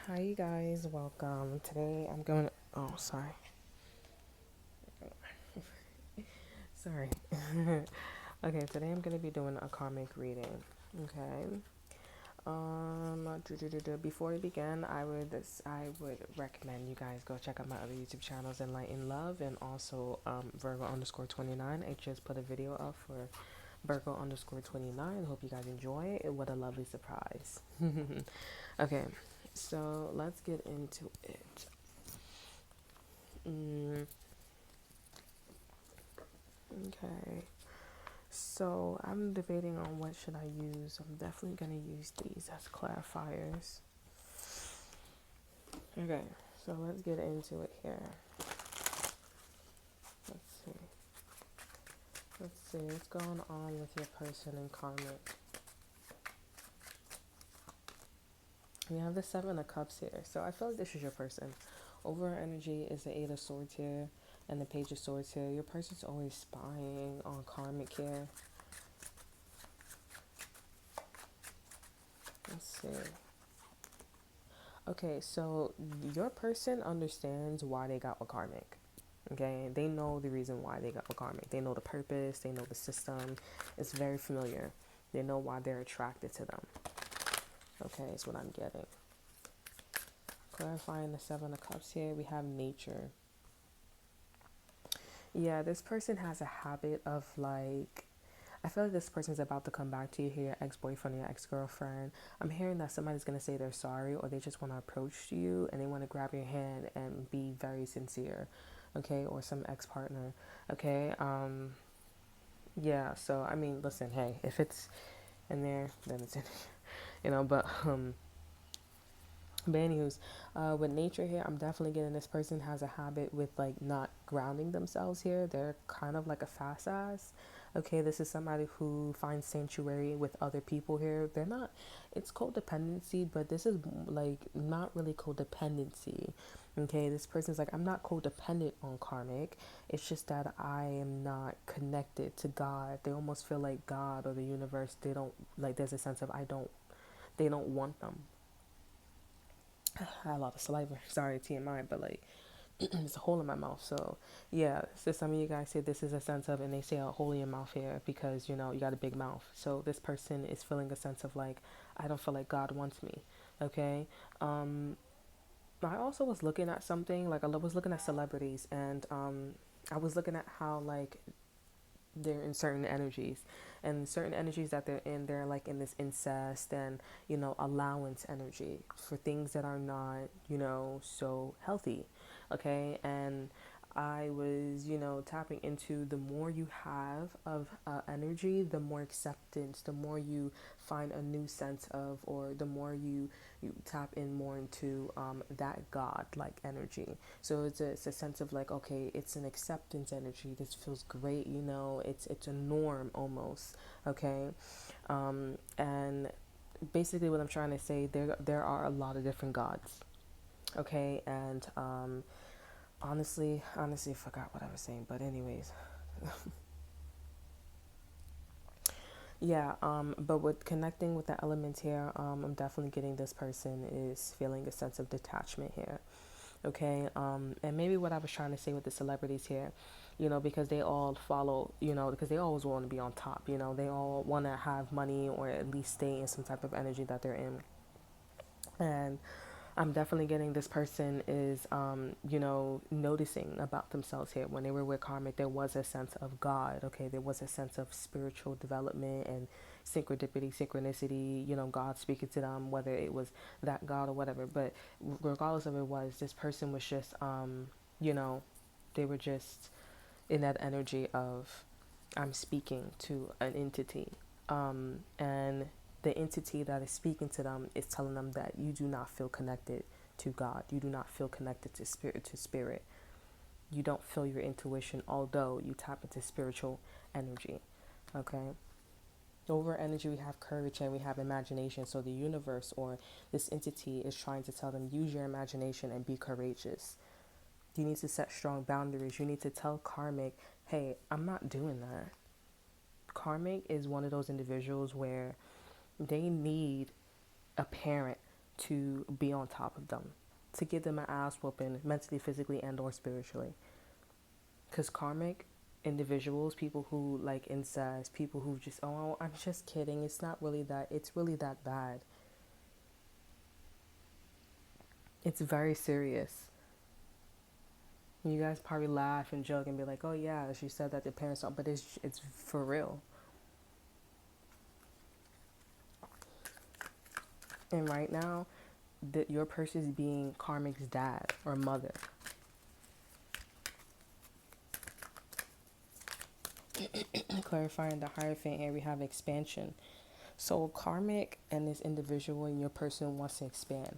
Hi, you guys. Welcome. Today I'm going. Oh, sorry. Sorry. Okay, today I'm going to be doing a karmic reading. Okay. Before we begin, I would recommend you guys go check out my other YouTube channels, Enlighten Love, and also Virgo underscore 29. I just put a video up for Virgo underscore 29. Hope you guys enjoy it. What a lovely surprise. Okay, so let's get into it. Mm, okay. So I'm debating on what should I use. I'm definitely gonna use these as clarifiers. Okay, so let's get into it here. Let's see. Let's see what's going on with your person in karmic. We have the Seven of Cups here. So I feel like this is your person. Over energy is the Eight of Swords here and the Page of Swords here. Your person's always spying on karmic here. Let's see. Okay, so your person understands why they got with karmic. Okay, they know the reason why they got with karmic. They know the purpose, they know the system. It's very familiar. They know why they're attracted to them. Okay, is what I'm getting. Clarifying the Seven of Cups here, we have nature. Yeah, this person has a habit of like, I feel like this person's about to come back to you here, ex-boyfriend or your ex-girlfriend. I'm hearing that somebody's going to say they're sorry, or they just want to approach you and they want to grab your hand and be very sincere. Okay, or some ex-partner. Okay, yeah, so I mean, listen, hey, if it's in there, then it's in there, but anyways, with nature here, I'm definitely getting this person has a habit with like not grounding themselves here. They're kind of like a fast ass. Okay, this is somebody who finds sanctuary with other people here. They're not, it's codependency, but this is like not really codependency. Okay, this person's like, I'm not codependent on karmic. It's just that I am not connected to God. They almost feel like God or the universe, they don't, like, there's a sense of they don't want them. I had a lot of saliva. Sorry, TMI, but like, there's a hole in my mouth. So, yeah, so some of you guys say this is a sense of, and they say a hole in your mouth here because, you got a big mouth. So, this person is feeling a sense of like, I don't feel like God wants me. Okay. I also was looking at something, like, I was looking at celebrities, and I was looking at how, like, they're in certain energies, and certain energies that they're like in this incest and allowance energy for things that are not so healthy. Okay, and I was tapping into, the more you have of energy, the more acceptance, the more you find a new sense of, or the more you tap in more into that God like energy. So it's a sense of like, okay, it's an acceptance energy. This feels great, it's a norm almost. Okay, and basically what I'm trying to say, there are a lot of different gods. Okay, and honestly, I forgot what I was saying, but anyways, yeah. But with connecting with the elements here, I'm definitely getting this person is feeling a sense of detachment here. Okay, and maybe what I was trying to say with the celebrities here, because they all follow, because they always want to be on top. They all want to have money or at least stay in some type of energy that they're in. And I'm definitely getting this person is, noticing about themselves here. When they were with karmic, there was a sense of God. Okay, there was a sense of spiritual development and synchronicity. God speaking to them, whether it was that God or whatever. But regardless of it was, this person was just, you know, they were just in that energy of, I'm speaking to an entity, and the entity that is speaking to them is telling them that you do not feel connected to God. You do not feel connected to spirit. You don't feel your intuition, although you tap into spiritual energy. Okay. Over energy, we have courage and we have imagination. So the universe or this entity is trying to tell them, use your imagination and be courageous. You need to set strong boundaries. You need to tell karmic, hey, I'm not doing that. Karmic is one of those individuals where they need a parent to be on top of them, to give them an ass whooping mentally, physically, and or spiritually. Because karmic individuals, people who like incest, people who just, oh, I'm just kidding, it's not really that, it's really that bad. It's very serious. You guys probably laugh and joke and be like, oh yeah, she said that the parents don't, but it's for real. And right now, your person is being karmic's dad or mother. Clarifying the Hierophant here, we have expansion. So karmic and this individual and your person wants to expand.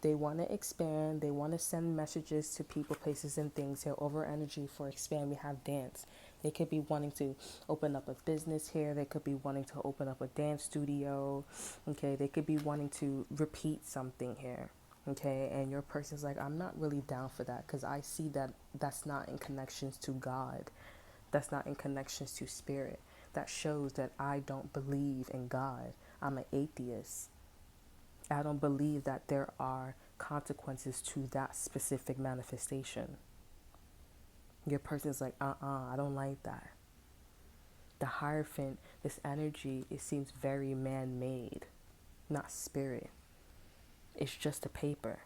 They want to expand. They want to send messages to people, places, and things here. Over energy for expand, we have dance. They could be wanting to open up a business here. They could be wanting to open up a dance studio. Okay, they could be wanting to repeat something here. Okay, and your person's like, I'm not really down for that because I see that that's not in connections to God. That's not in connections to spirit. That shows that I don't believe in God. I'm an atheist. I don't believe that there are consequences to that specific manifestation. Your person's like, I don't like that. The Hierophant, this energy, it seems very man-made, not spirit. It's just a paper.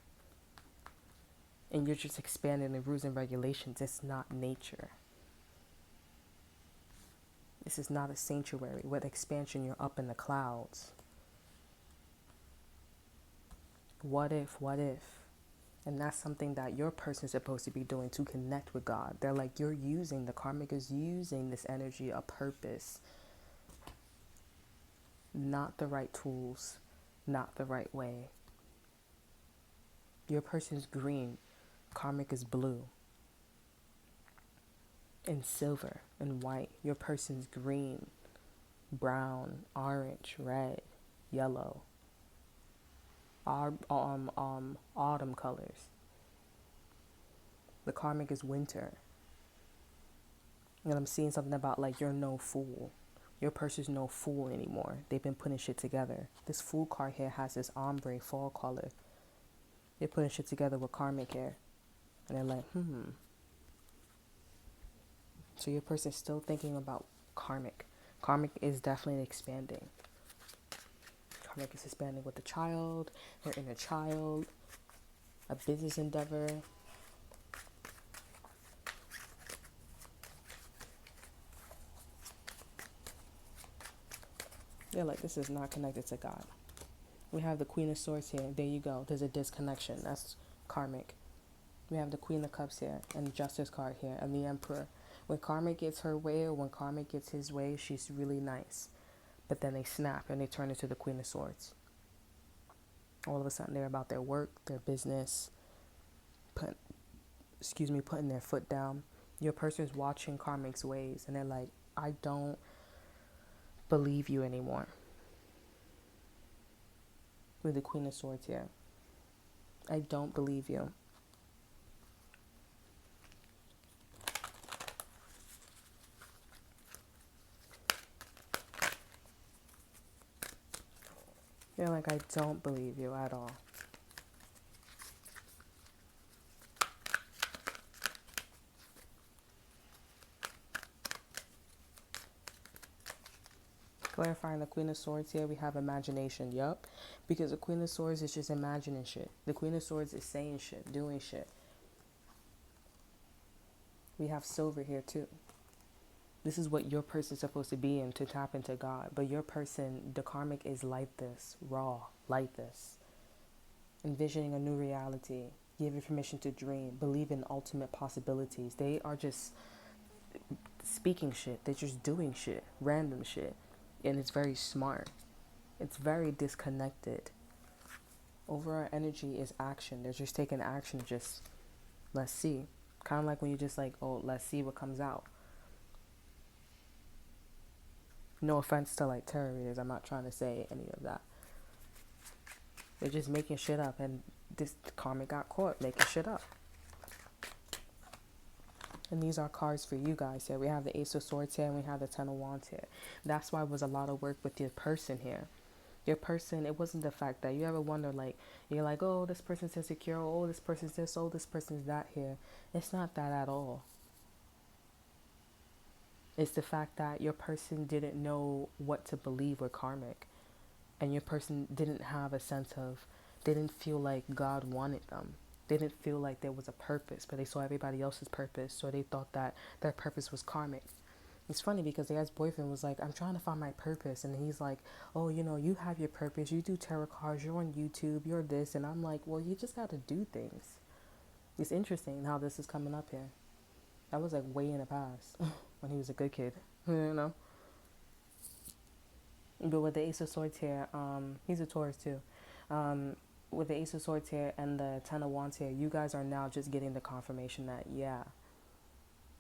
And you're just expanding the rules and regulations. It's not nature. This is not a sanctuary. With expansion, you're up in the clouds. What if? And that's something that your person is supposed to be doing to connect with God. They're like, the karmic is using this energy a purpose. Not the right tools, not the right way. Your person's green, karmic is blue. And silver and white. Your person's green, brown, orange, red, yellow. Autumn colors. The karmic is winter. And I'm seeing something about like you're no fool. Your person's no fool anymore. They've been putting shit together. This fool card here has this ombre fall color. They're putting shit together with karmic here. And they're like, So your person's still thinking about karmic. Karmic is definitely expanding. Karmic is expanding with a child, their inner child, a business endeavor. They're like, this is not connected to God. We have the Queen of Swords here. There you go. There's a disconnection. That's karmic. We have the Queen of Cups here and the Justice card here and the Emperor. When karmic gets her way or when karmic gets his way, she's really nice. But then they snap and they turn into the Queen of Swords. All of a sudden they're about their work, their business, putting their foot down. Your person's watching karmic's ways and they're like, I don't believe you anymore. With the Queen of Swords here. I don't believe you. They're like, I don't believe you at all. Clarifying the Queen of Swords here, we have imagination. Yup. Because the Queen of Swords is just imagining shit. The Queen of Swords is saying shit, doing shit. We have silver here too. This is what your person's supposed to be in to tap into God. But your person, the karmic is like this, raw, like this. Envisioning a new reality, giving permission to dream, believe in ultimate possibilities. They are just speaking shit. They're just doing shit, random shit. And it's very smart. It's very disconnected. Overall energy is action. They're just taking action, just let's see. Kind of like when you just like, oh, let's see what comes out. No offense to like tarot readers, I'm not trying to say any of that. They're just making shit up, and this karmic got caught making shit up. And these are cards for you guys here. We have the Ace of Swords here, and we have the Ten of Wands here. That's why it was a lot of work with your person here. Your person, it wasn't the fact that you ever wonder, like, you're like, oh, this person's insecure, oh, this person's this, oh, this person's that here. It's not that at all. It's the fact that your person didn't know what to believe with karmic. And your person didn't have a sense of, they didn't feel like God wanted them. They didn't feel like there was a purpose, but they saw everybody else's purpose. So they thought that their purpose was karmic. It's funny because the ex-boyfriend was like, I'm trying to find my purpose. And he's like, oh, you know, you have your purpose. You do tarot cards. You're on YouTube. You're this. And I'm like, well, you just got to do things. It's interesting how this is coming up here. That was like way in the past when he was a good kid, you know. But with the Ace of Swords here, he's a Taurus too. With the Ace of Swords here and the Ten of Wands here, you guys are now just getting the confirmation that, yeah,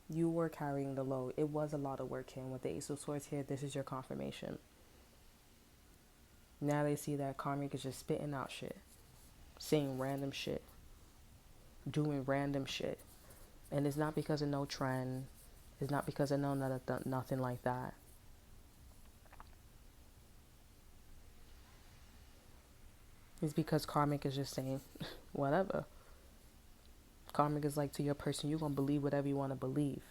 you were carrying the load. It was a lot of work here. And with the Ace of Swords here, this is your confirmation. Now they see that Karmic is just spitting out shit, saying random shit, doing random shit. And it's not because of no trend. It's not because of nothing like that. It's because Karmic is just saying, whatever. Karmic is like, to your person, you're going to believe whatever you want to believe.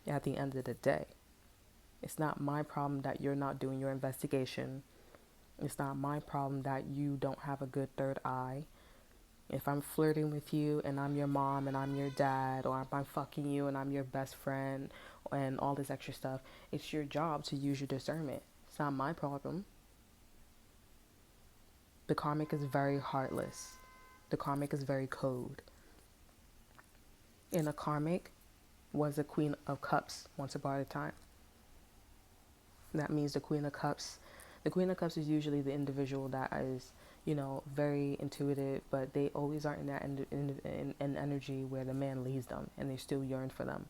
At the end of the day, it's not my problem that you're not doing your investigation. It's not my problem that you don't have a good third eye. If I'm flirting with you and I'm your mom and I'm your dad, or if I'm fucking you and I'm your best friend and all this extra stuff, it's your job to use your discernment. It's not my problem. The Karmic is very heartless. The Karmic is very cold. And a Karmic was a Queen of Cups once upon a time. That means the Queen of Cups. The Queen of Cups is usually the individual that is, you know, very intuitive, but they always are in that in energy where the man leaves them and they still yearn for them.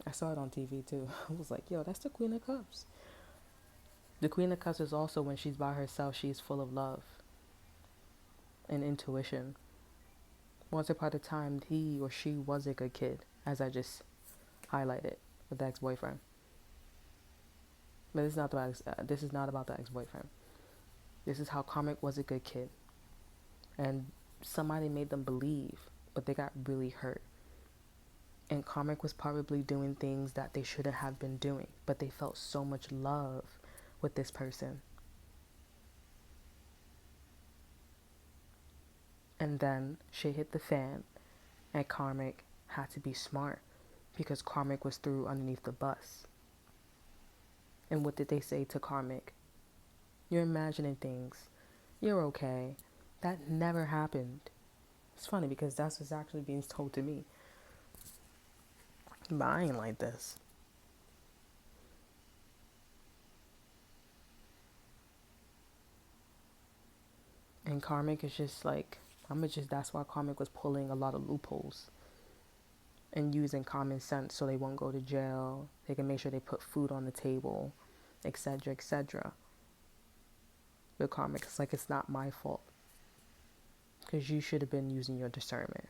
I saw it on TV too. I was like, yo, that's the Queen of Cups. The Queen of Cups is also, when she's by herself, she's full of love and intuition. Once upon a time, he or she was a good kid, as I just highlighted with the ex-boyfriend. But this is not about the ex-boyfriend. This is how Karmic was a good kid. And somebody made them believe, but they got really hurt. And Karmic was probably doing things that they shouldn't have been doing, but they felt so much love with this person. And then shit hit the fan, and Karmic had to be smart, because Karmic was threw underneath the bus. And what did they say to Karmic? You're imagining things. You're okay. That never happened. It's funny because that's what's actually being told to me. But I ain't like this. And Karmic is just like, that's why Karmic was pulling a lot of loopholes and using common sense so they won't go to jail. They can make sure they put food on the table, etc., etc. But Karmic is like, it's not my fault, because you should have been using your discernment.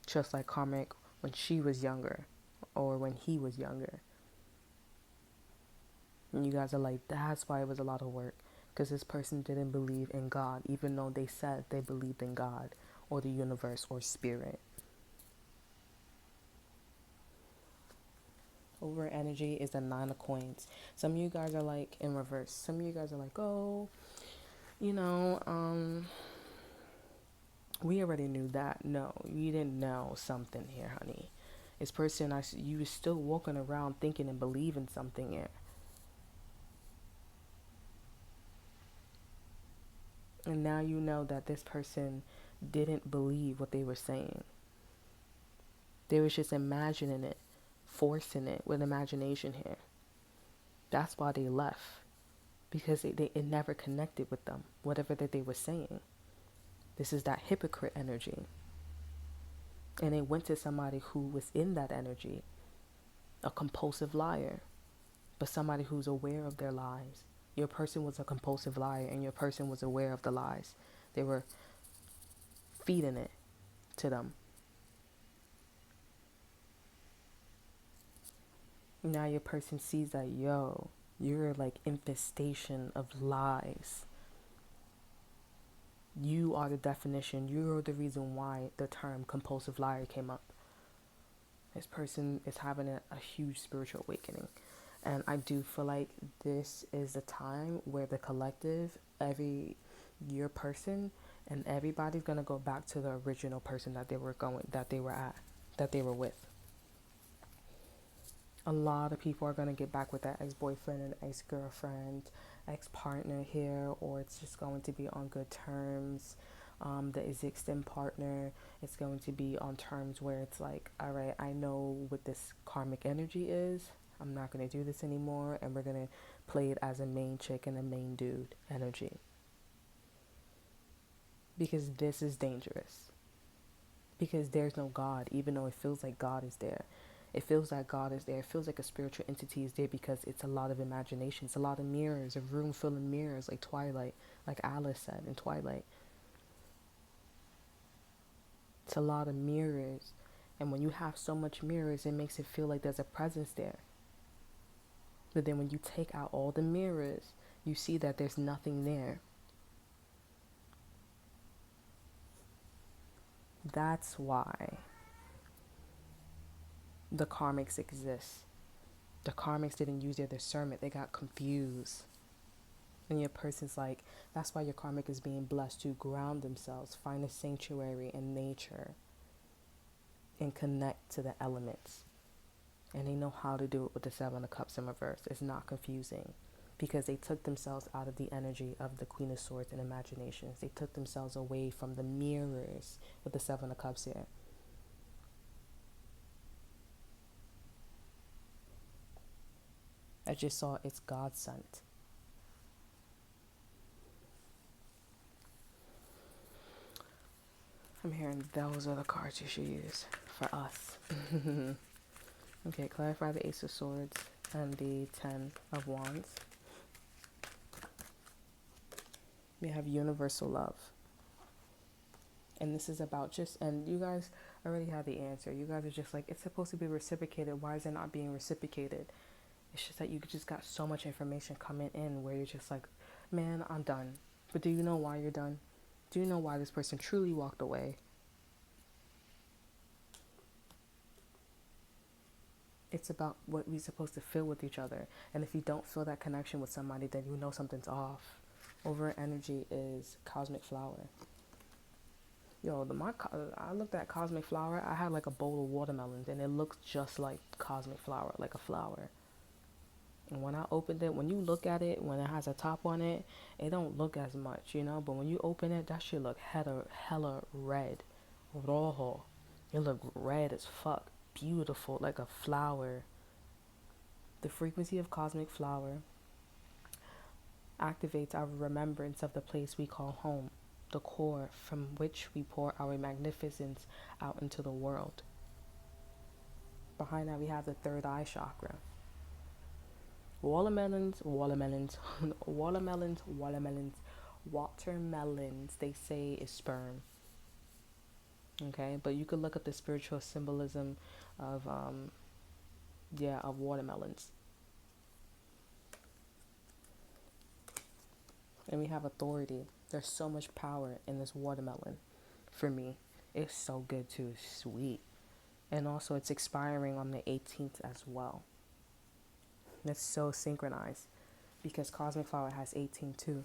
Just like Karmic when she was younger, or when he was younger. And you guys are like, that's why it was a lot of work, because this person didn't believe in God, even though they said they believed in God, or the universe, or spirit. Over energy is the 9 of coins. Some of you guys are like in reverse. Some of you guys are like, oh, you know, we already knew that. No, you didn't know something here, honey. This person, you was still walking around thinking and believing something here. And now you know that this person didn't believe what they were saying. They was just imagining it, forcing it with imagination here. That's why they left. Because it never connected with them, whatever that they were saying. This is that hypocrite energy. And they went to somebody who was in that energy, a compulsive liar, but somebody who's aware of their lies. Your person was a compulsive liar, and your person was aware of the lies. They were feeding it to them. Now your person sees that, yo, You're like infestation of lies. You are the definition. You're the reason why the term compulsive liar came up. This person is having a huge spiritual awakening. And I do feel like this is a time where the collective, your person, and everybody's gonna go back to the original person that they were with. A lot of people are gonna get back with that ex-boyfriend and ex-girlfriend, ex-partner here, or it's just going to be on good terms. The existing partner, it's going to be on terms where it's like, all right, I know what this karmic energy is. I'm not going to do this anymore, and we're going to play it as a main chick and a main dude energy. Because this is dangerous. Because there's no God, even though it feels like God is there. It feels like God is there. It feels like a spiritual entity is there because it's a lot of imagination. It's a lot of mirrors, a room full of mirrors, like Twilight, like Alice said in Twilight. It's a lot of mirrors. And when you have so much mirrors, it makes it feel like there's a presence there. But then when you take out all the mirrors, you see that there's nothing there. That's why the karmics exist. The karmics didn't use their discernment. They got confused. And your person's like, that's why your karmic is being blessed to ground themselves, find a sanctuary in nature, and connect to the elements. And they know how to do it with the Seven of Cups in reverse. It's not confusing because they took themselves out of the energy of the Queen of Swords and imaginations. They took themselves away from the mirrors with the Seven of Cups here. I just saw it's God sent. I'm hearing those are the cards you should use for us. Okay, clarify the Ace of Swords and the Ten of Wands. We have universal love. And this is about and you guys already have the answer. You guys are just like, it's supposed to be reciprocated. Why is it not being reciprocated? It's just that you just got so much information coming in where you're just like, man, I'm done. But do you know why you're done? Do you know why this person truly walked away? It's about what we're supposed to feel with each other. And if you don't feel that connection with somebody, then you know something's off. Over energy is cosmic flower. Yo, I looked at cosmic flower. I had like a bowl of watermelons, and it looks just like cosmic flower, like a flower. And when I opened it, when you look at it, when it has a top on it, it don't look as much, you know. But when you open it, that shit look hella red, rojo. It look red as fuck, beautiful, like a flower. The frequency of cosmic flower activates our remembrance of the place we call home, the core from which we pour our magnificence out into the world. Behind that, we have the third eye chakra. Watermelons, they say is sperm. Okay, but you could look at the spiritual symbolism of watermelons. And we have authority. There's so much power in this watermelon. For me, it's so good too. It's sweet. And also it's expiring on the 18th as well. It's so synchronized because cosmic flower has 18 too.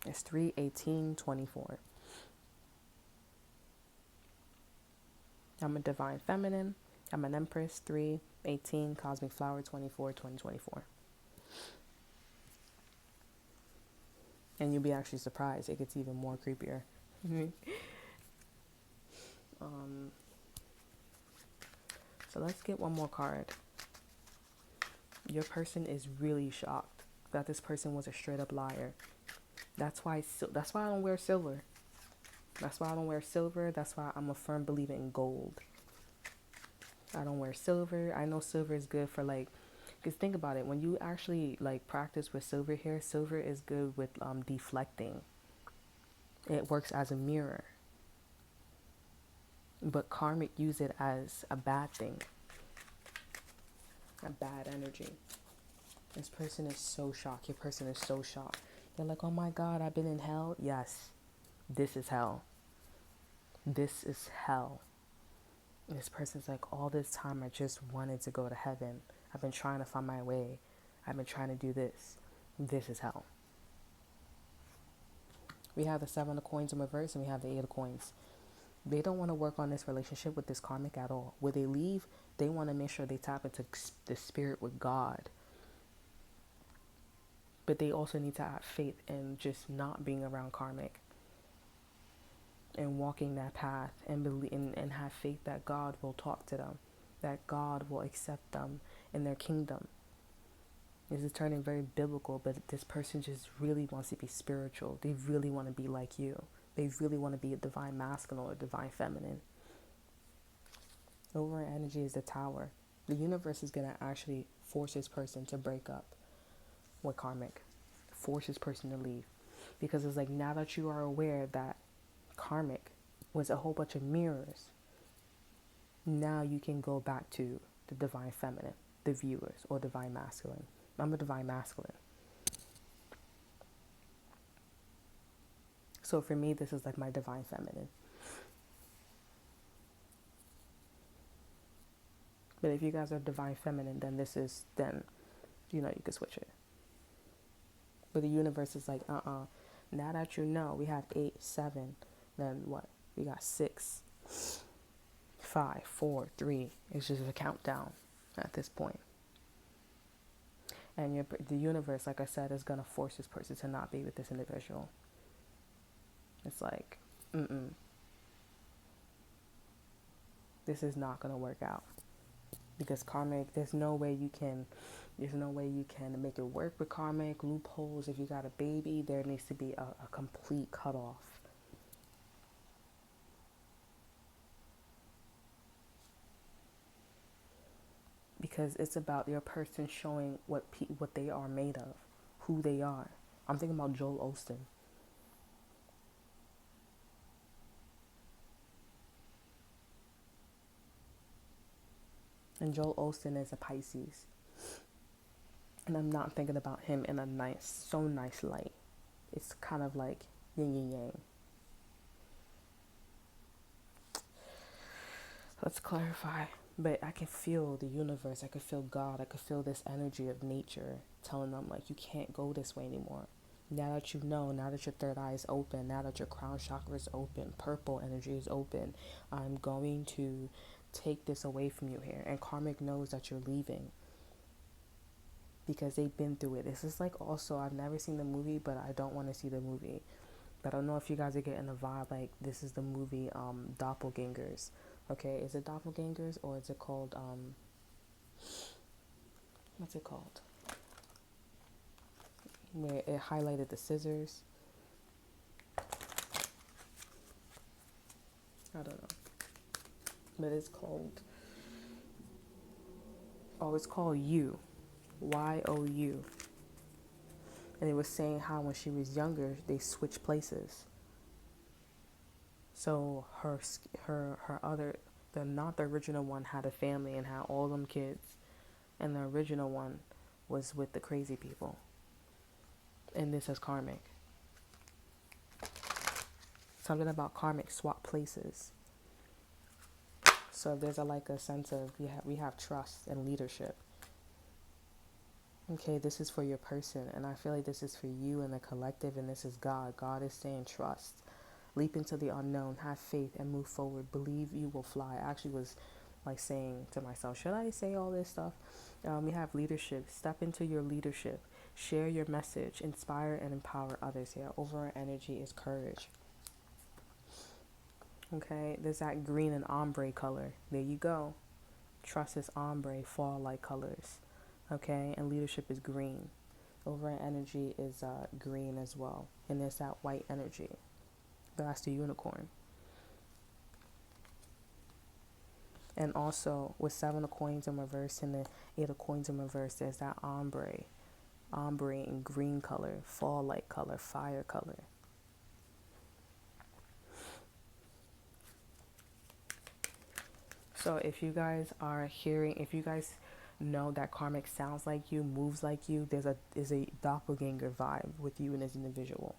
It's 3/18/24. I'm a divine feminine. I'm an empress. 3/18 cosmic flower 24/2024. And you'll be actually surprised. It gets even more creepier. So let's get one more card. Your person is really shocked that this person was a straight up liar. That's why I don't wear silver. That's why I'm a firm believer in gold. I don't wear silver. I know silver is good for because think about it. When you actually practice with silver here, silver is good with deflecting. It works as a mirror. But karmic use it as a bad thing. a bad energy. This person is so shocked. Your person is so shocked. They're like, oh my God, I've been in hell. Yes, this is hell. This is hell. And this person's like, all this time I just wanted to go to heaven. I've been trying to find my way. I've been trying to do this. This is hell. We have the 7 of coins in reverse and we have the 8 of coins. They don't want to work on this relationship with this karmic at all. When they leave, they want to make sure they tap into the spirit with God. But they also need to have faith in just not being around karmic and walking that path and believe and have faith that God will talk to them, that God will accept them in their kingdom. This is turning very biblical, but this person just really wants to be spiritual. They really want to be like you. They really want to be a divine masculine or divine feminine. Overall energy is the Tower. The universe is going to actually force this person to break up with karmic. Force this person to leave. Because it's like, now that you are aware that karmic was a whole bunch of mirrors, now you can go back to the divine feminine, the viewers, or divine masculine. I'm a divine masculine. So for me, this is like my divine feminine. But if you guys are divine feminine, then you can switch it. But the universe is like, now that you know, we have 8, 7, then what? We got 6, 5, 4, 3. It's just a countdown at this point. And the universe, like I said, is going to force this person to not be with this individual. It's like, this is not going to work out. Because karmic, there's no way you can make it work with karmic. Loopholes. If you got a baby, there needs to be a complete cutoff. Because it's about your person showing what they are made of, who they are. I'm thinking about Joel Osteen. And Joel Osteen is a Pisces. And I'm not thinking about him in a nice light. It's kind of like yin and yang. Let's clarify. But I can feel the universe. I can feel God. I can feel this energy of nature telling them, like, you can't go this way anymore. Now that you know, now that your third eye is open, now that your crown chakra is open, purple energy is open, I'm going to take this away from you here. And karmic knows that you're leaving because they've been through it. This is like, also, I've never seen the movie, but I don't want to see the movie. But I don't know if you guys are getting the vibe, like, this is the movie Doppelgangers. Okay, is it Doppelgangers or is it called, what's it called? Where it highlighted the scissors. I don't know. But it's called, it's called You. YOU. And it was saying how when she was younger, they switched places. So not the original one had a family and had all them kids. And the original one was with the crazy people. And this is karmic. Something about karmic swap places. So there's a sense of, we have trust and leadership. Okay, this is for your person. And I feel like this is for you and the collective. And this is God. God is saying trust. Leap into the unknown, have faith, and move forward. Believe you will fly. I actually was like saying to myself, should I say all this stuff? We have leadership. Step into your leadership. Share your message. Inspire and empower others here. Overall energy is courage. Okay, there's that green and ombre color. There you go. Trust is ombre, fall like colors. Okay, and leadership is green. Overall energy is green as well. And there's that white energy. That's the unicorn. And also with 7 of coins in reverse and the 8 of coins in reverse, there's that ombre in green color, fall light color, fire color. So if you guys know that karmic sounds like you, moves like you, there's a doppelganger vibe with you and this individual.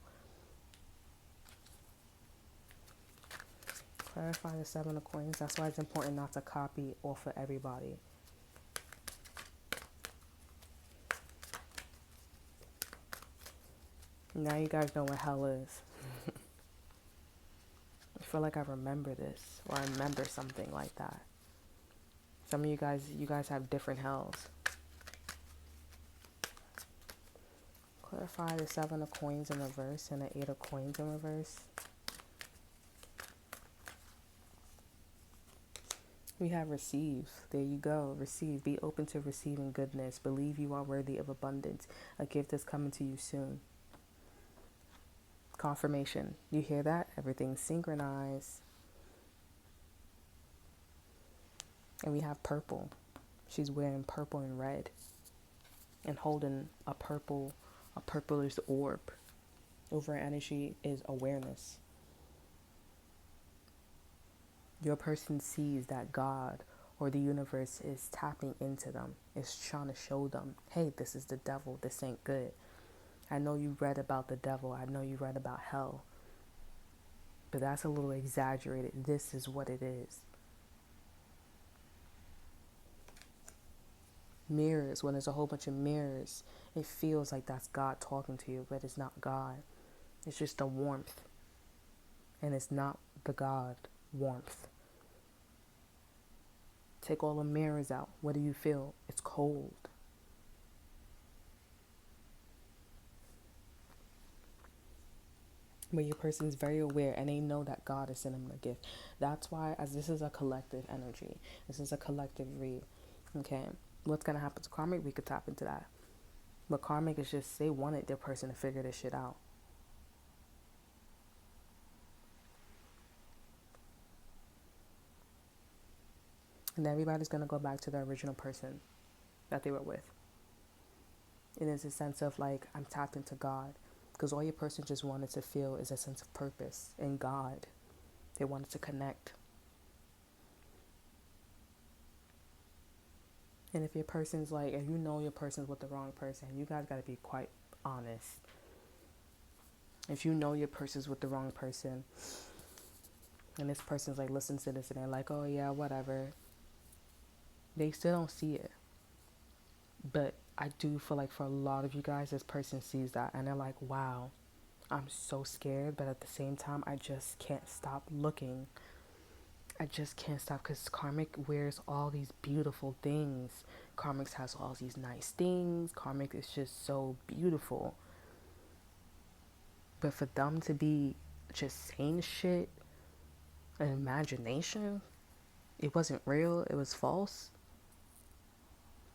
Clarify the Seven of Coins. That's why it's important not to copy off of everybody. Now you guys know what hell is. I feel like I remember this, or I remember something like that. Some of you guys have different hells. Clarify the Seven of Coins in reverse and the Eight of Coins in reverse. We have receive. There you go. Receive. Be open to receiving goodness. Believe you are worthy of abundance. A gift is coming to you soon. Confirmation. You hear that? Everything's synchronized. And we have purple. She's wearing purple and red and holding a purplish orb. Over her energy is awareness. Your person sees that God or the universe is tapping into them. It's trying to show them, hey, this is the devil. This ain't good. I know you read about the devil. I know you read about hell. But that's a little exaggerated. This is what it is. Mirrors. When there's a whole bunch of mirrors, it feels like that's God talking to you, but it's not God. It's just a warmth. And it's not the God warmth. Take all the mirrors out. What do you feel? It's cold. But your person's very aware and they know that God is sending them a gift. That's why, as this is a collective energy, this is a collective read. Okay, what's going to happen to karmic? We could tap into that. But karmic is just, they wanted their person to figure this shit out. And everybody's going to go back to the original person that they were with. And it's a sense of like, I'm tapped into God. Because all your person just wanted to feel is a sense of purpose in God. They wanted to connect. And if your person's like, if you know your person's with the wrong person, you guys got to be quite honest. If you know your person's with the wrong person, and this person's like, listen to this, and they're like, oh yeah, whatever. They still don't see it. But I do feel like for a lot of you guys, this person sees that and they're like, wow, I'm so scared. But at the same time, I just can't stop looking. I just can't stop, because karmic wears all these beautiful things. Karmic has all these nice things. Karmic is just so beautiful. But for them to be just saying shit, an imagination, it wasn't real, it was false.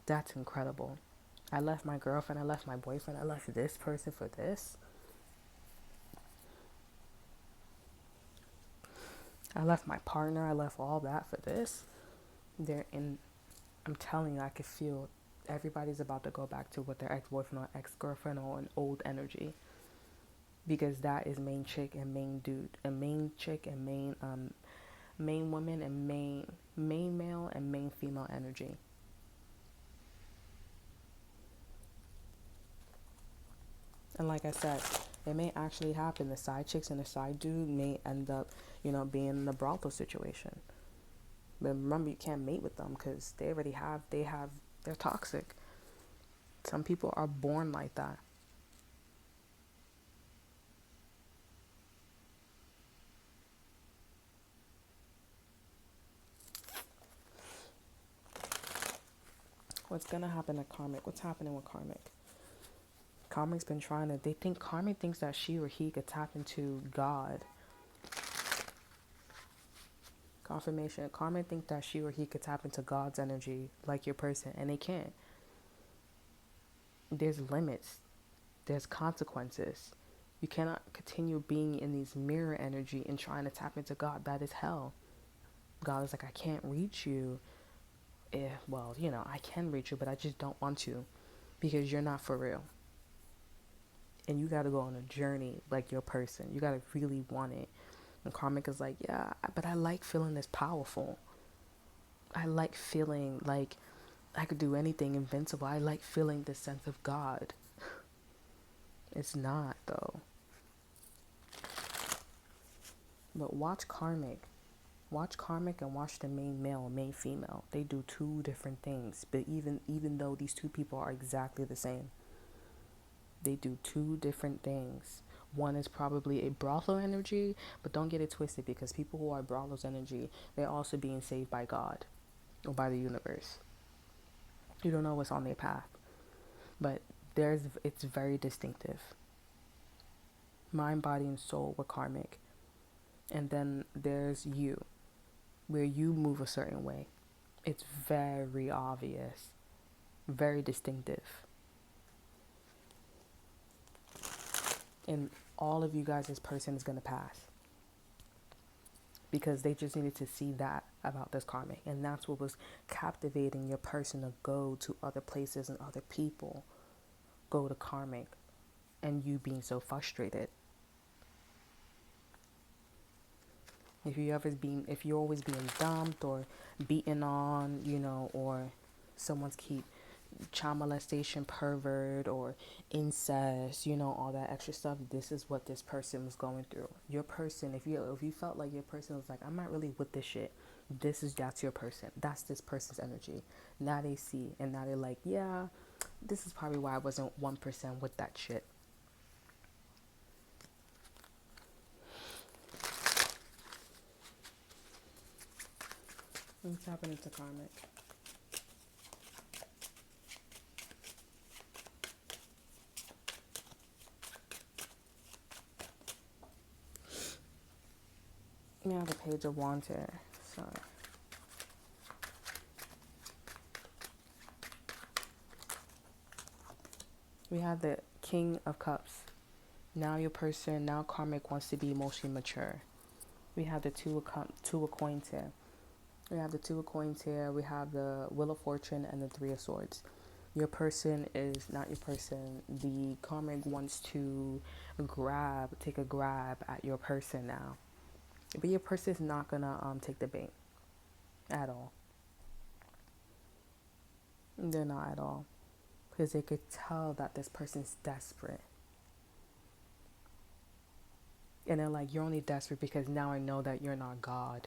That's incredible. I left my girlfriend, I left my boyfriend, I left this person for this. I left my partner, I left all that for this. I'm telling you, I could feel everybody's about to go back to what their ex-boyfriend or ex-girlfriend or an old energy. Because that is main chick and main dude. And main chick and main woman and main male and main female energy. And like I said, it may actually happen. The side chicks and the side dude may end up, being in a brothel situation. But remember, you can't mate with them because they're toxic. Some people are born like that. What's going to happen to karmic? What's happening with karmic? Karmic's been karmic thinks that she or he could tap into God. Confirmation. Karmic thinks that she or he could tap into God's energy like your person, and they can't. There's limits. There's consequences. You cannot continue being in these mirror energy and trying to tap into God. That is hell. God is like, I can't reach you. I can reach you, but I just don't want to, because you're not for real. And you got to go on a journey like your person. You got to really want it. And karmic is like, yeah, but I like feeling this powerful. I like feeling like I could do anything invincible. I like feeling the sense of God. It's not, though. But watch Karmic. Watch Karmic and watch the main male and main female. They do two different things. But even though these two people are exactly the same, they do two different things. One is probably a brothel energy, but don't get it twisted, because people who are brothels energy, they're also being saved by God or by the universe. You don't know what's on their path, but it's very distinctive. Mind, body, and soul were Karmic. And then there's you, where you move a certain way. It's very obvious, very distinctive. And all of you guys, this person is going to pass. Because they just needed to see that about this Karmic. And that's what was captivating your person to go to other places and other people. Go to Karmic. And you being so frustrated. If you're always being dumped or beaten on, or someone's keep child molestation, pervert, or incest, all that extra stuff, this is what this person was going through. Your person, if you felt like your person was like, I'm not really with this shit, that's your person. That's this person's energy. Now they see, and now they're like, yeah, this is probably why I wasn't 1% with that shit. What's happening to Karmic? We have the Page of Wands here. So we have the King of Cups. Now Karmic wants to be emotionally mature. We have the Two of Coins here. We have the Two of Coins here. We have the Wheel of Fortune and the Three of Swords. Your person is not your person. The Karmic wants to take a grab at your person now. But your person is not going to take the bait at all. They're not at all. Because they could tell that this person's desperate. And they're like, you're only desperate because now I know that you're not God.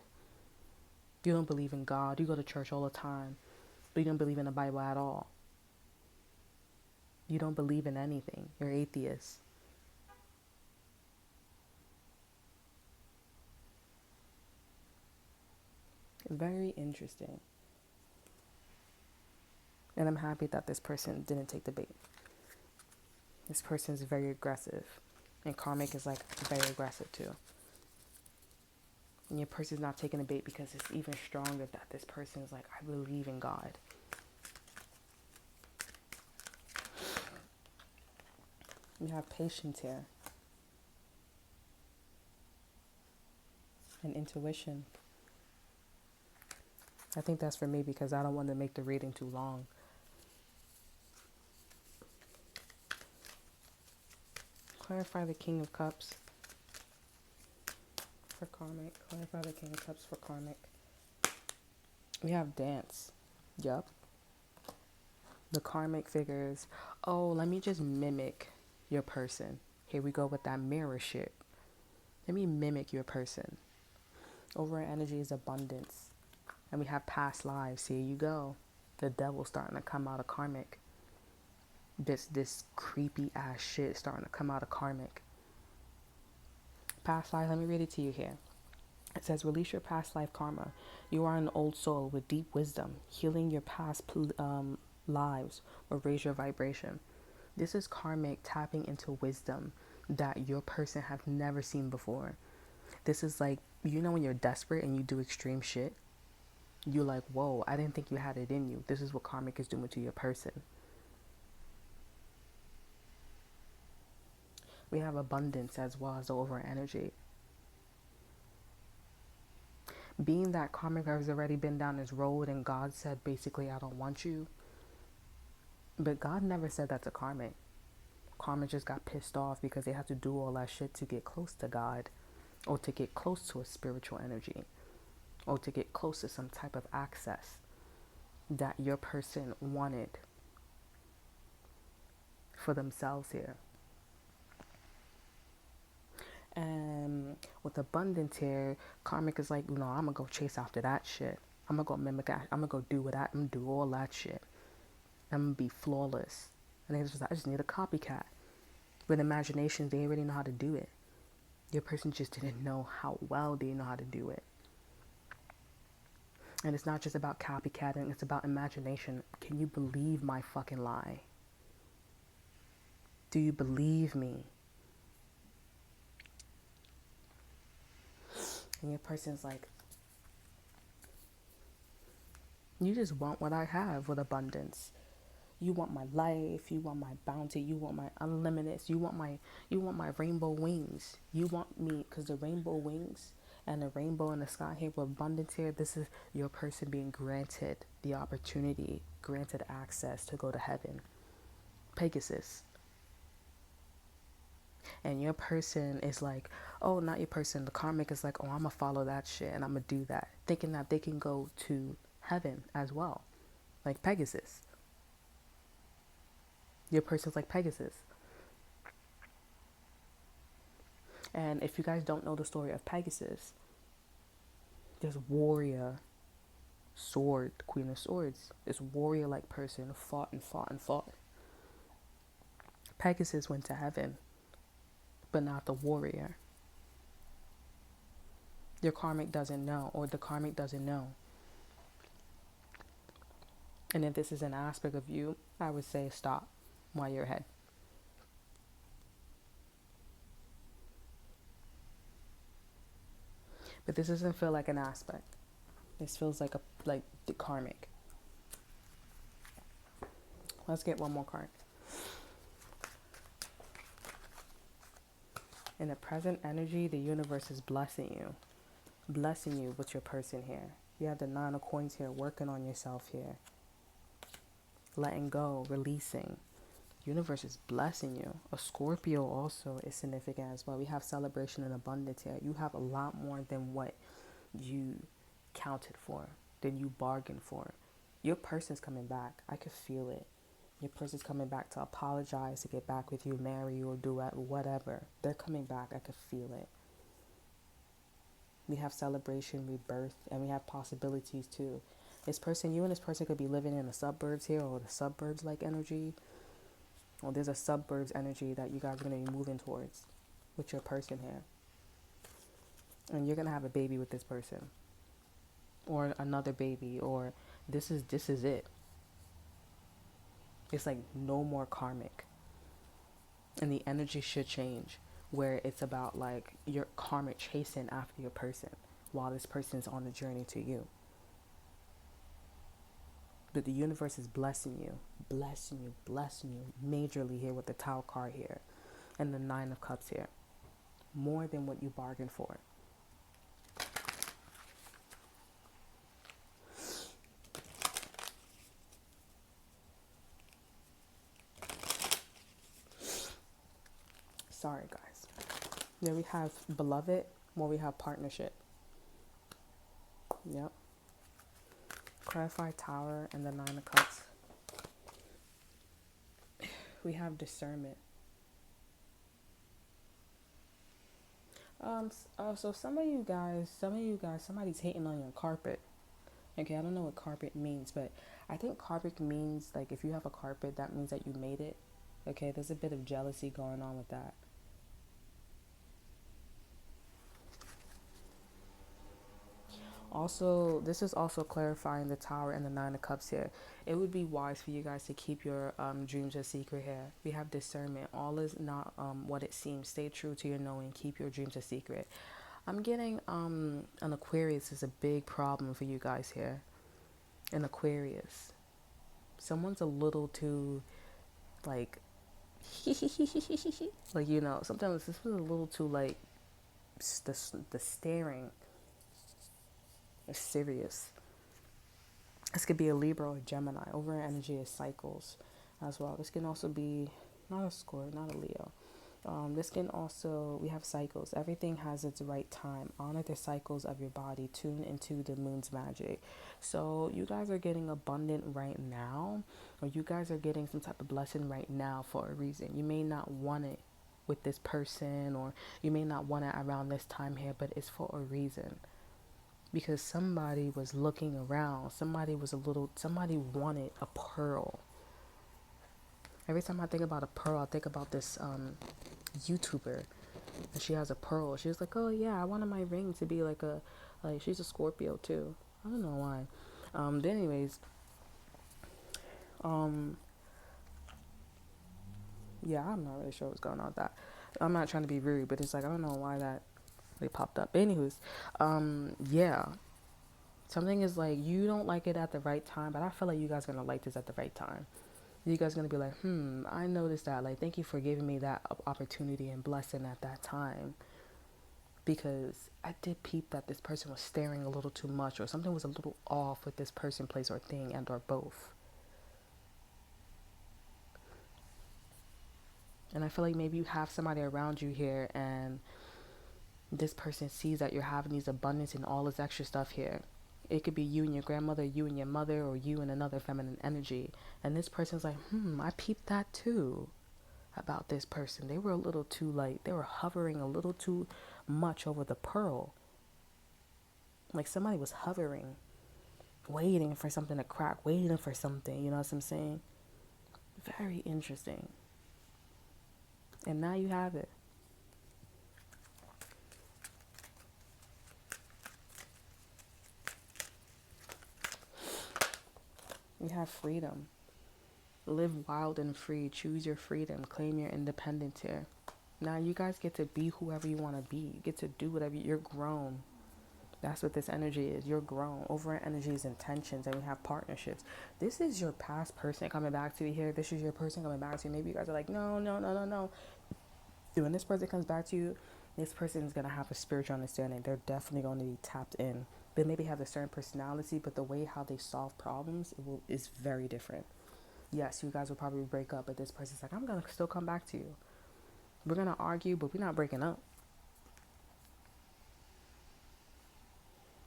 You don't believe in God. You go to church all the time. But you don't believe in the Bible at all. You don't believe in anything. You're atheist. Very interesting. And I'm happy that this person didn't take the bait. This person is very aggressive. And Karmic is like very aggressive too. And your person's not taking the bait because it's even stronger that this person is like, I believe in God. You have patience here. And intuition. I think that's for me because I don't want to make the reading too long. Clarify the King of Cups for Karmic. Clarify the King of Cups for Karmic. We have dance. Yup. The Karmic figures, oh, let me just mimic your person. Here we go with that mirror shit. Let me mimic your person. Overall energy is abundance. And we have past lives. Here you go. The devil's starting to come out of Karmic. This creepy ass shit starting to come out of Karmic. Past life, let me read it to you here. It says, release your past life karma. You are an old soul with deep wisdom. Healing your past lives will raise your vibration. This is Karmic tapping into wisdom that your person have never seen before. This is like, when you're desperate and you do extreme shit, you're like, whoa, I didn't think you had it in you. This is what Karmic is doing to your person. We have abundance as well as the overall energy. Being that Karmic has already been down this road and God said basically, I don't want you. But God never said that to Karmic. Karmic just got pissed off because they had to do all that shit to get close to God, or to get close to a spiritual energy, or to get close to some type of access. that your person wanted for themselves here. And with abundance here, karmic is like, no, I'm gonna go chase after that shit. I'm gonna go mimic that. I'm gonna go do what I'm gonna do all that shit. I'm gonna be flawless. And it's just, I just need a copycat. With imagination, they already know how to do it. Your person just didn't know how well they know how to do it. And it's not just about copycatting, it's about imagination. Can you believe my fucking lie? Do you believe me? And your person's like, you just want what I have with abundance. You want my life, you want my bounty, you want my unlimited, you want my rainbow wings. You want me, because the rainbow wings and the rainbow in the sky here with abundance here, this is your person being granted the opportunity, granted access to go to heaven. Pegasus. And your person is like, oh, not your person, the karmic is like, oh, I'm gonna follow that shit and I'm gonna do that, thinking that they can go to heaven as well, like Pegasus. Your person's like Pegasus. And if you guys don't know the story of Pegasus, this warrior, sword, queen of swords, this warrior-like person fought and fought and fought. Pegasus went to heaven, but not the warrior. Your karmic doesn't know, or the karmic doesn't know. And if this is an aspect of you, I would say stop while you're ahead. But this doesn't feel like an aspect. This feels like the karmic. Let's get one more card. In the present energy, the universe is blessing you with your person here. You have the 9 of coins here, working on yourself here, letting go, releasing. Universe is blessing you. A Scorpio also is significant as well. We have celebration and abundance here. You have a lot more than what you counted for, than you bargained for. Your person's coming back. I could feel it. Your person's coming back to apologize, to get back with you, marry you, or do whatever. They're coming back. I could feel it. We have celebration, rebirth, and we have possibilities too. You and this person could be living in the suburbs here, or the suburbs-like energy. Well, there's a suburbs energy that you guys are going to be moving towards with your person here. And you're going to have a baby with this person. Or another baby. Or this is it. It's like no more karmic. And the energy should change. Where it's about like your karmic chasing after your person. While this person's on the journey to you. But the universe is blessing you majorly here with the Tower card here and the 9 of Cups here. More than what you bargained for. Sorry, guys. Then we have beloved, more we have partnership. Yep. Clarify Tower and the 9 of Cups. We have discernment. So some of you guys, somebody's hating on your carpet. Okay, I don't know what carpet means, but I think carpet means, like, if you have a carpet, that means that you made it. Okay, there's a bit of jealousy going on with that. Also, this is also clarifying the Tower and the 9 of Cups here. It would be wise for you guys to keep your dreams a secret here. We have discernment. All is not what it seems. Stay true to your knowing. Keep your dreams a secret. I'm getting an Aquarius is a big problem for you guys here. An Aquarius. Someone's a little too, like, like, you know, sometimes this was a little too, like, the staring is serious. This could be a Libra or a Gemini. Over energy is cycles as well. This can also be not a Scorpio, not a Leo. This can also, we have cycles. Everything has its right time. Honor the cycles of your body. Tune into the moon's magic. So you guys are getting abundant right now, or you guys are getting some type of blessing right now for a reason. You may not want it with this person, or you may not want it around this time here, but it's for a reason. Because somebody was looking around. Somebody wanted a pearl. Every time I think about a pearl, I think about this YouTuber, and she has a pearl. She was like, "Oh yeah, I wanted my ring to be like she's a Scorpio too. I don't know why." But anyways, um, yeah, I'm not really sure what's going on with that. I'm not trying to be rude, but it's like I don't know why that they popped up. But anyways, yeah, something is like you don't like it at the right time, but I feel like you guys are gonna like this at the right time. You guys are gonna be like, I noticed that. Like, thank you for giving me that opportunity and blessing at that time. Because I did peep that this person was staring a little too much, or something was a little off with this person, place, or thing, and or both. And I feel like maybe you have somebody around you here, and this person sees that you're having these abundance and all this extra stuff here. It could be you and your grandmother, you and your mother, or you and another feminine energy. And this person's like, I peeped that too about this person. They were a little too they were hovering a little too much over the pearl. Like somebody was hovering, waiting for something to crack, waiting for something, you know what I'm saying? Very interesting. And now you have it. You have freedom. Live wild and free. Choose your freedom. Claim your independence here. Now you guys get to be whoever you want to be. You get to do whatever. You're grown. That's what this energy is. You're grown. Over energy is intentions, and we have partnerships. This is your past person coming back to you here. This is your person coming back to you. Maybe you guys are like, no, no, no, no, no. When this person comes back to you, this person is going to have a spiritual understanding. They're definitely going to be tapped in. They maybe have a certain personality, but the way how they solve problems is very different. Yes, you guys will probably break up, but this person's like, I'm going to still come back to you. We're going to argue, but we're not breaking up.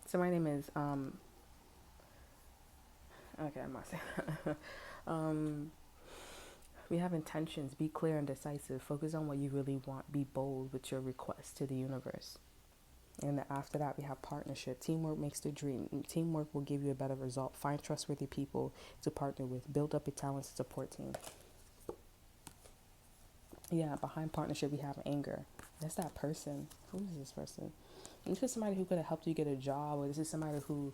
So my name is, okay, I'm not saying that. We have intentions. Be clear and decisive. Focus on what you really want. Be bold with your requests to the universe. And after that, we have partnership. Teamwork makes the dream. Teamwork will give you a better result. Find trustworthy people to partner with. Build up a talented support team. Yeah, behind partnership, we have anger. That's that person. Who is this person? And this is somebody who could have helped you get a job, or this is somebody who,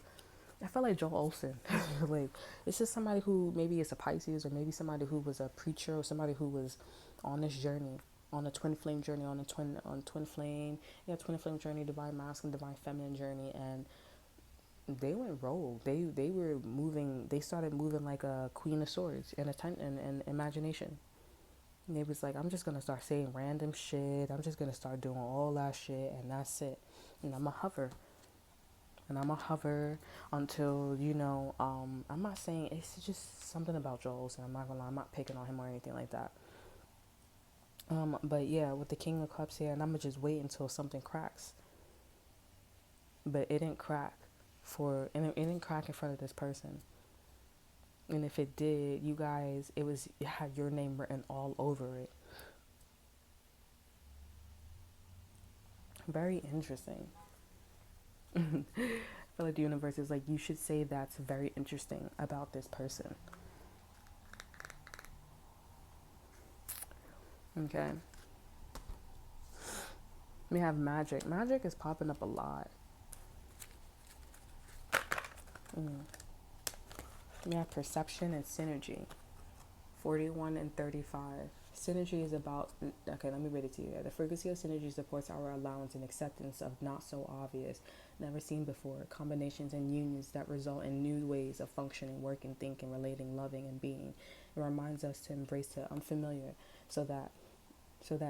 I feel like Joel Olsen. Like, this is somebody who maybe is a Pisces, or maybe somebody who was a preacher, or somebody who was on this journey, on a twin flame journey, on twin flame, twin flame journey, divine masculine, divine feminine journey, and they went rogue. They were moving. They started moving like a queen of swords and imagination. And they was like, I'm just gonna start saying random shit. I'm just gonna start doing all that shit, and that's it. And I'ma hover. And I'ma hover until, I'm not saying, it's just something about Joel, so I'm not gonna lie, I'm not picking on him or anything like that. But yeah, with the King of Cups here, and I'ma just wait until something cracks. But it didn't crack it didn't crack in front of this person. And if it did, you guys, it had your name written all over it. Very interesting. I feel like the universe is like, you should say that's very interesting about this person. Okay. We have magic. Magic is popping up a lot. We have perception and synergy. 41 and 35. Synergy is about, okay, let me read it to you. The frequency of synergy supports our allowance and acceptance of not so obvious, never seen before, combinations and unions that result in new ways of functioning, working, thinking, relating, loving, and being. It reminds us to embrace the unfamiliar so that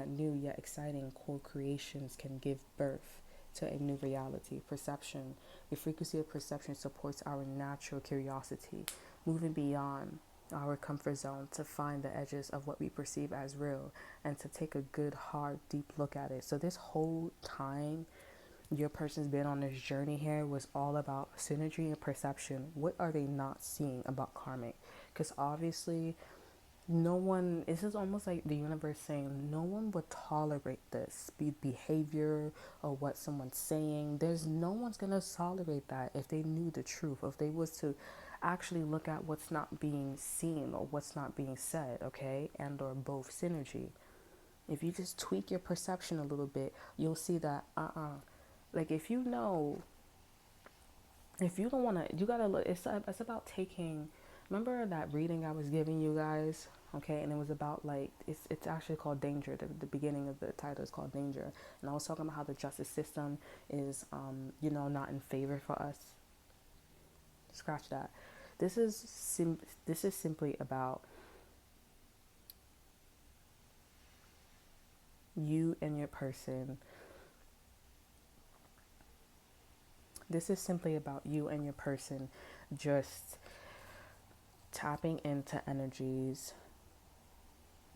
new yet exciting co-creations can give birth to a new reality. Perception. The frequency of perception supports our natural curiosity, moving beyond our comfort zone, to find the edges of what we perceive as real, and to take a good, hard, deep look at it. So this whole time your person's been on this journey here was all about synergy and perception. What are they not seeing about karmic? Because obviously no one, this is almost like the universe saying no one would tolerate this behavior or what someone's saying. There's no one's gonna tolerate that if they knew the truth, if they was to actually look at what's not being seen or what's not being said, okay? And or both synergy. If you just tweak your perception a little bit, you'll see that like if you know, if you don't want to, you gotta look. It's about taking. Remember that reading I was giving you guys, okay? And it was about like it's actually called Danger. The beginning of the title is called Danger, and I was talking about how the justice system is, not in favor for us. Scratch that. This is simply about you and your person. This is simply about you and your person just tapping into energies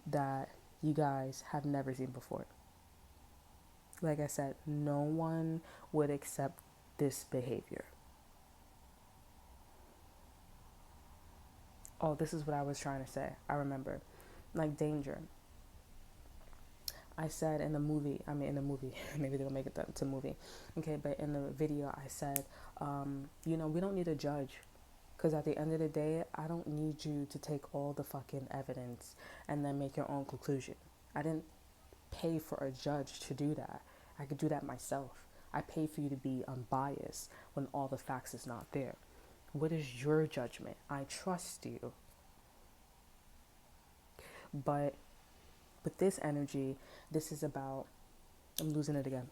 that you guys have never seen before. Like I said, no one would accept this behavior. Oh, this is what I was trying to say. I remember. Like Danger. I said in the movie, maybe they'll make it to movie. Okay, but in the video I said, we don't need a judge. Because at the end of the day, I don't need you to take all the fucking evidence and then make your own conclusion. I didn't pay for a judge to do that. I could do that myself. I pay for you to be unbiased when all the facts is not there. What is your judgment? I trust you. But with this energy, this is about, I'm losing it again.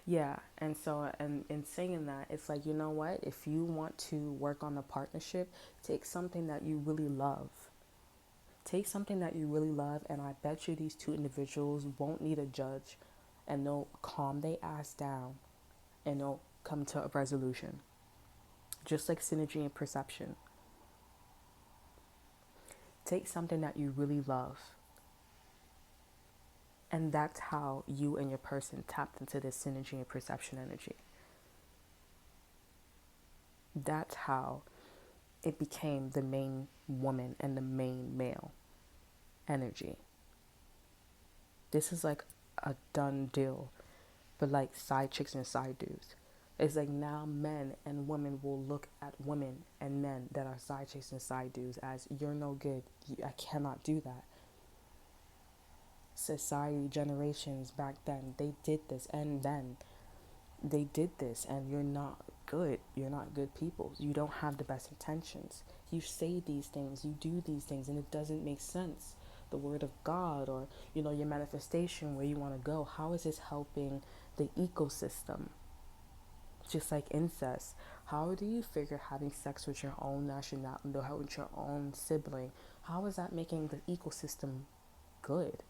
Yeah, and so, and in saying that, it's like, you know what? If you want to work on a partnership, take something that you really love. Take something that you really love, and I bet you these two individuals won't need a judge, and they'll calm their ass down, and they'll come to a resolution. Just like synergy and perception. Take something that you really love. And that's how you and your person tapped into this synergy and perception energy. That's how it became the main woman and the main male energy. This is like a done deal, but like side chicks and side dudes. It's like now men and women will look at women and men that are side chicks and side dudes as, you're no good. I cannot do that. Society, generations back then, they did this, and then they did this, and you're not good. You're not good people. You don't have the best intentions. You say these things, you do these things, and it doesn't make sense. The word of God, or your manifestation, where you want to go, how is this helping the ecosystem? Just like incest, how do you figure having sex with your own nationality, with your own sibling, how is that making the ecosystem good?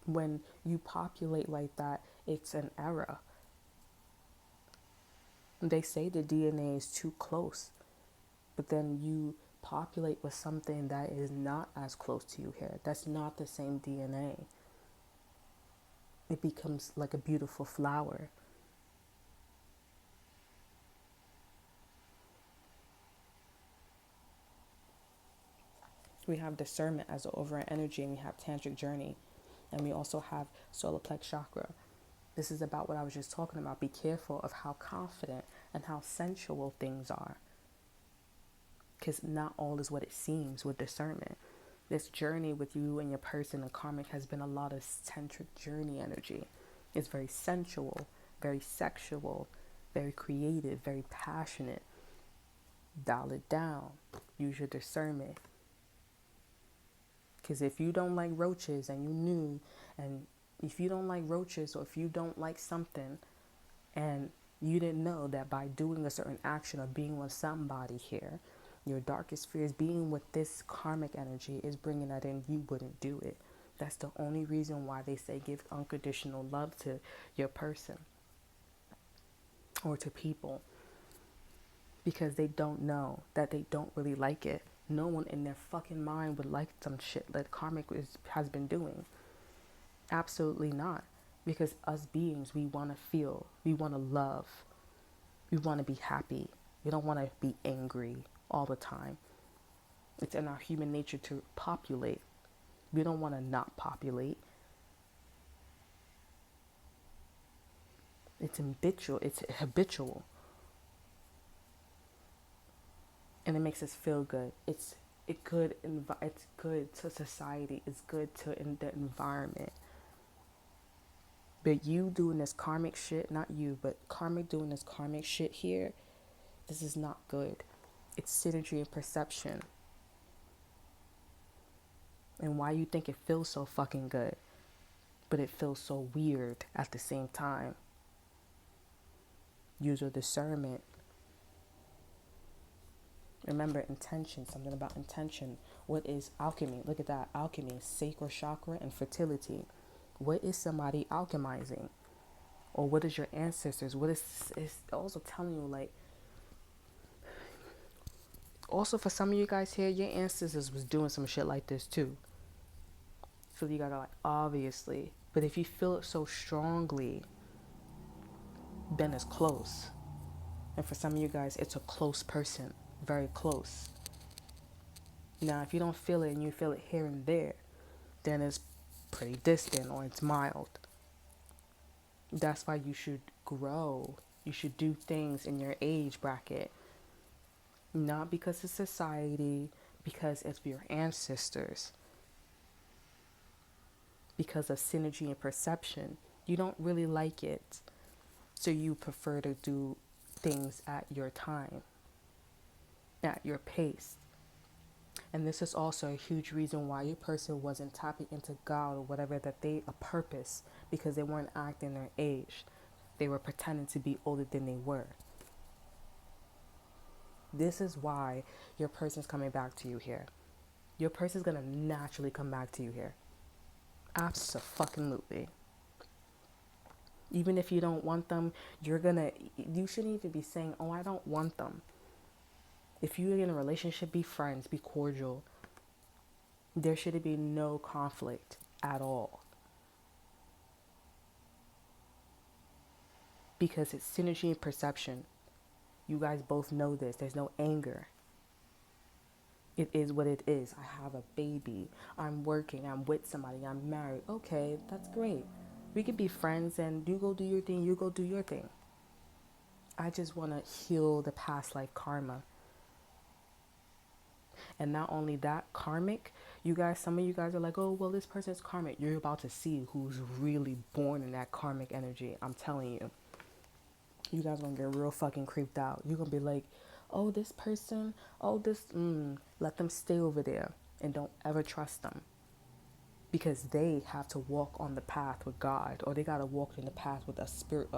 When you populate like that, it's an error. They say the DNA is too close, but then you populate with something that is not as close to you here. That's not the same DNA. It becomes like a beautiful flower. We have discernment as an overall energy, and we have tantric journey, and we also have solar plex chakra. This is about what I was just talking about. Be careful of how confident and how sensual things are, because not all is what it seems with discernment. This journey with you and your person and karmic has been a lot of tantric journey energy. It's very sensual, very sexual, very creative, very passionate. Dial it down. Use your discernment. Because if you don't like roaches and you knew, and if you don't like roaches, or if you don't like something and you didn't know that by doing a certain action or being with somebody here, your darkest fears, being with this karmic energy, is bringing that in, you wouldn't do it. That's the only reason why they say give unconditional love to your person or to people, because they don't know that they don't really like it. No one in their fucking mind would like some shit that Karmic has been doing. Absolutely not. Because us beings, we want to feel, we want to love, we want to be happy. We don't want to be angry all the time. It's in our human nature to populate. We don't want to not populate. It's habitual. It's habitual. And it makes us feel good. It's good to society. It's good to the environment. But you doing this karmic shit, not you, but Karmic doing this karmic shit here, this is not good. It's synergy and perception. And why you think it feels so fucking good, but it feels so weird at the same time. Use your discernment. Remember intention, something about intention. What is alchemy? Look at that. Alchemy, sacral chakra and fertility. What is somebody alchemizing? Or what is your ancestors? What is it's also telling you, like, also for some of you guys here, your ancestors was doing some shit like this too. So you gotta, like, obviously. But if you feel it so strongly, then it's close. And for some of you guys, it's a close person. Very close. Now, if you don't feel it and you feel it here and there, then it's pretty distant or it's mild. That's why you should grow. You should do things in your age bracket. Not because of society, because it's your ancestors. Because of synergy and perception. You don't really like it. So you prefer to do things at your time, at your pace. And this is also a huge reason why your person wasn't tapping into God or whatever, that a purpose, because they weren't acting their age. They were pretending to be older than they were. This is why your person's coming back to you here. Your person's going to naturally come back to you here. Abso-fucking-lutely. Even if you don't want them, you shouldn't even be saying, oh, I don't want them. If you're in a relationship, be friends, be cordial. There should be no conflict at all. Because it's synergy and perception. You guys both know this. There's no anger. It is what it is. I have a baby. I'm working. I'm with somebody. I'm married. Okay, that's great. We could be friends and you go do your thing. You go do your thing. I just want to heal the past life karma. And not only that, karmic, you guys, some of you guys are like, oh, well, this person's karmic. You're about to see who's really born in that karmic energy. I'm telling you. You guys are going to get real fucking creeped out. You're going to be like, oh, this person, let them stay over there and don't ever trust them. Because they have to walk on the path with God, or they got to walk in the path with a spirit,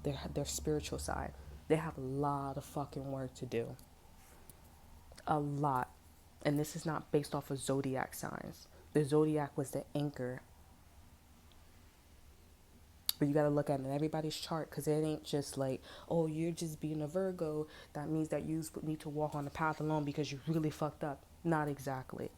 their spiritual side. They have a lot of fucking work to do. A lot. And this is not based off of zodiac signs. The zodiac was the anchor. But you got to look at it in everybody's chart, because it ain't just like, oh, you're just being a Virgo. That means that you need to walk on the path alone because you really fucked up. Not exactly.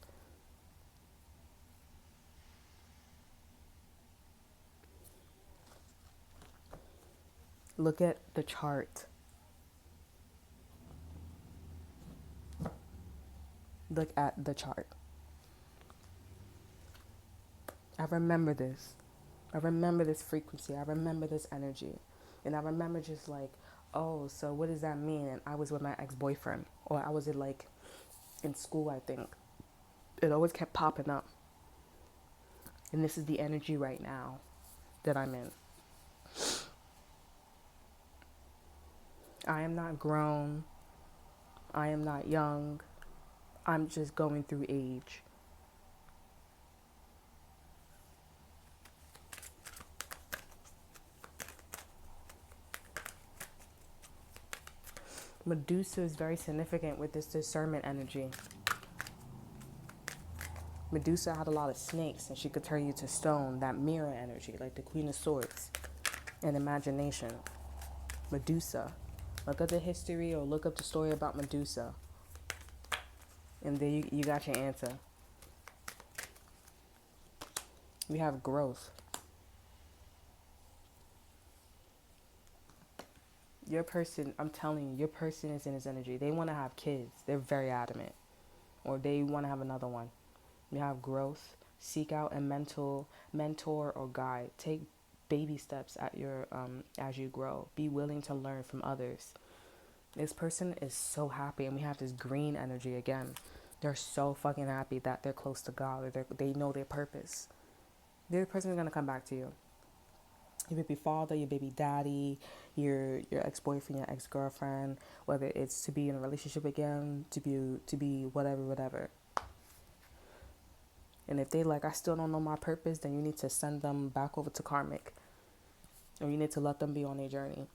Look at the chart. Look at the chart. I remember this. I remember this frequency. I remember this energy. And I remember just like, oh, so what does that mean? And I was with my ex-boyfriend. Or I was in school, I think. It always kept popping up. And this is the energy right now that I'm in. I am not grown. I am not young. I'm just going through age. Medusa is very significant with this discernment energy. Medusa had a lot of snakes and she could turn you to stone, that mirror energy, like the Queen of Swords and imagination. Medusa. Look up the history or look up the story about Medusa. And then you got your answer. We have growth. Your person, I'm telling you, your person is in his energy. They want to have kids. They're very adamant. Or they want to have another one. You have growth. Seek out a mentor or guide. Take baby steps at your as you grow. Be willing to learn from others. This person is so happy, and we have this green energy again. They're so fucking happy that they're close to God, or they know their purpose. The person is gonna come back to you. Your baby father, your baby daddy, your ex-boyfriend, your ex-girlfriend, whether it's to be in a relationship again, to be whatever. And if they like, I still don't know my purpose, then you need to send them back over to Karmic. Or you need to let them be on their journey.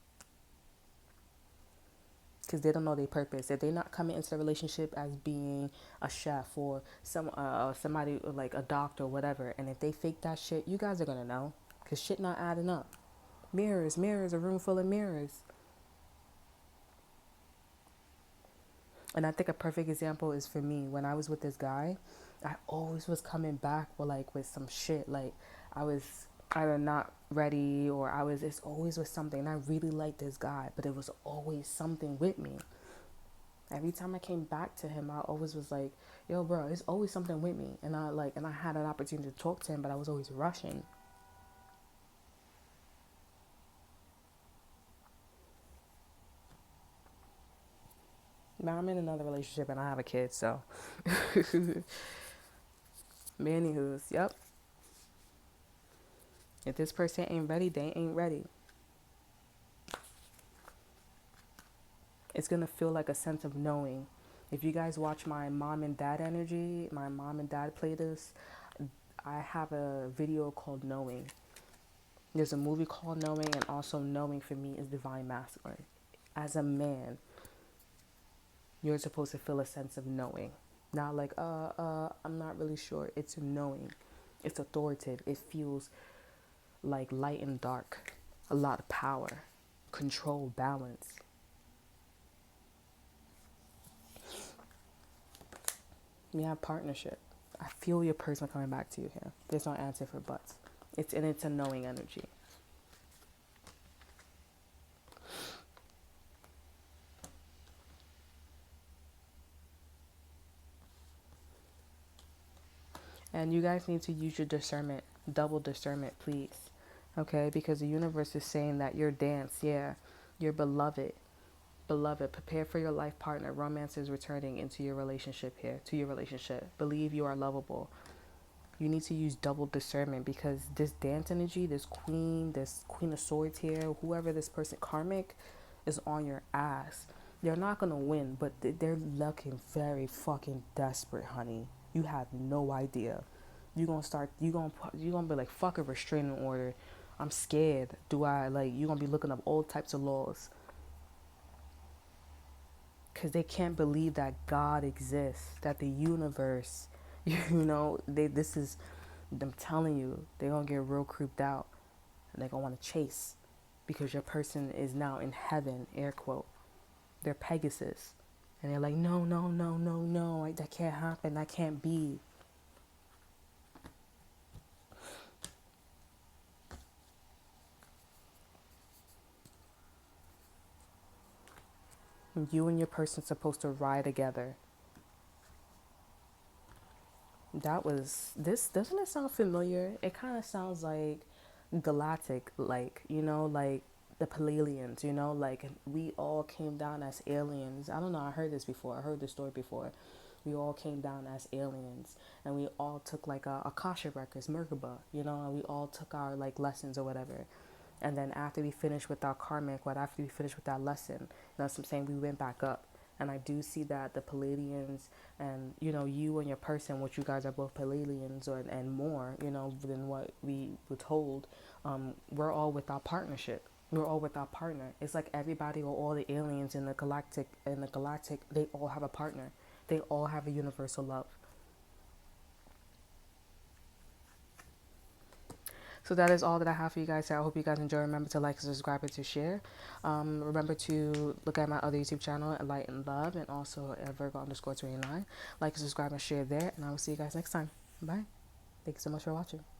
Because they don't know their purpose. If they're not coming into the relationship as being a chef or somebody like a doctor or whatever, and if they fake that shit, you guys are going to know. Because shit not adding up. Mirrors, a room full of mirrors. And I think a perfect example is for me. When I was with this guy, I always was coming back with some shit. Like, I was either not ready or it's always with something. And I really liked this guy, but it was always something with me. Every time I came back to him, I always was like, yo, bro, it's always something with me. And I had an opportunity to talk to him, but I was always rushing. Now I'm in another relationship and I have a kid, so. Anywho's, yep. If this person ain't ready, they ain't ready. It's going to feel like a sense of knowing. If you guys watch my mom and dad energy, my mom and dad playlist, I have a video called Knowing. There's a movie called Knowing, and also Knowing for me is divine masculine. As a man, you're supposed to feel a sense of knowing. Not like, I'm not really sure. It's knowing. It's authoritative. It feels like light and dark. A lot of power, control, balance. We have partnership. I feel your person coming back to you here. There's no answer for buts. It's a knowing energy. And you guys need to use your discernment, double discernment, please. Okay, because the universe is saying that your dance, your beloved, prepare for your life partner. Romance is returning into your relationship here, to your relationship. Believe you are lovable. You need to use double discernment because this dance energy, this queen of swords here, whoever this person, Karmic, is on your ass. They're not going to win, but they're looking very fucking desperate, honey. You have no idea. You're going to be like, fuck a restraining order. I'm scared. You're going to be looking up all types of laws. Because they can't believe that God exists, that the universe, I'm telling you, they're going to get real creeped out. And they're going to want to chase. Because your person is now in heaven, air quote. They're Pegasus. And they're like, no, that can't happen, that can't be. You and your person supposed to ride together. Doesn't it sound familiar? It kind of sounds like galactic, like the Pleiadians, like we all came down as aliens. I don't know, I heard this story before. We all came down as aliens, and we all took like a Akasha records, Merkaba, and we all took our like lessons or whatever. And then after we finished with our karmic, after we finished with that lesson, that's what I'm saying, we went back up. And I do see that the Pleiadians and, you and your person, which you guys are both Pleiadians and more, than what we were told, we're all with our partnership. We're all with our partner. It's like everybody or all the aliens in the galactic, they all have a partner. They all have a universal love. So that is all that I have for you guys. I hope you guys enjoy. Remember to like, subscribe, and to share. Remember to look at my other YouTube channel, Enlighten Love, and also Virgo_29. Like, subscribe, and share there. And I will see you guys next time. Bye. Thank you so much for watching.